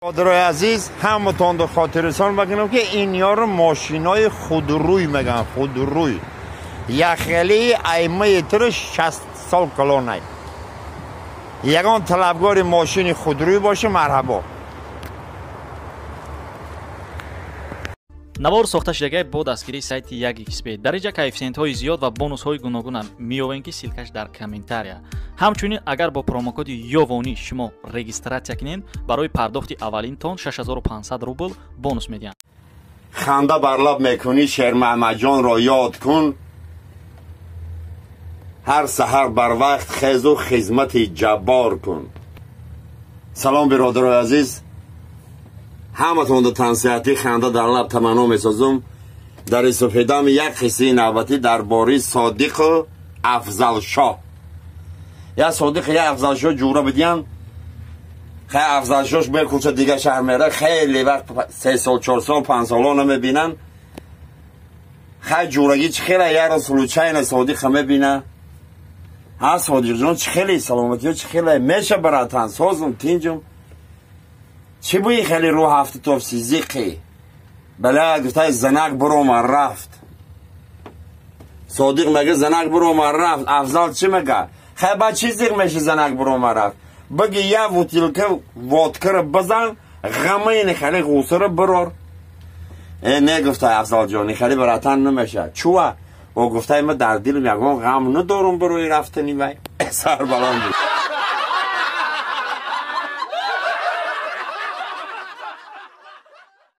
برادرای عزیز همتون دو خاطرتان بگم که این یارو ماشینای خودروی میگن خودروی یخلی ایمه ترش 60 سال کلونه یگان طلبگار ماشین خودروی باشه مرحبا. навор сохта шудагии бо дастгирии сайти 1xbet дар инҷа коэффициентҳои зиёд ва бонусҳои гуногунам меёбем ки силкаш дар комментария. ҳамчунин агар бо промокоди ёвонӣ шумо регистратсия кунед барои пардохти аввалинтон 6500 рубл бонус медиҳанд. ханда бар лаб мекунӣ шермаҳмадҷонро ёд кун ҳар саҳар барвақт хезу хизмати ҷаббор кун. салом биродарои азиз, ҳаматон до тансиҳати ханда дар лаб таманно месозум. дар истифодами як қиссаи навбатӣ дар бораи Содиқу Афзалшоҳ. я Содиқ я Афзалшоҳ ҷура бидиям. хай Афзалшоҳ бе кӯча дига шаҳр мера хеле вақт 3 сол 4 сол 5 солона мебинан. хай ҷурагӣ чӣ хела яро случайна Содиқа мебина. ҳа Содиқҷон чӣ хеле саломатиё чӣ хела меша баратан созум тинҷум چی بوی خیلی رو هفته تو سیزیقی بله گفتای زنک برو من رفت. صادق مگه زنک برو من رفت افضل چی مگه خیلی با چی زیق میشه زنک برو من رفت بگی یا وطیلکه واتکه رو بزن غمه این خیلی غوصه رو برار. نه گفتای افضل جانی خیلی براتن نمیشه چوه و گفتای ما در دیلم یکم غم ندارم بروی رفتنی وی سر بلان بود.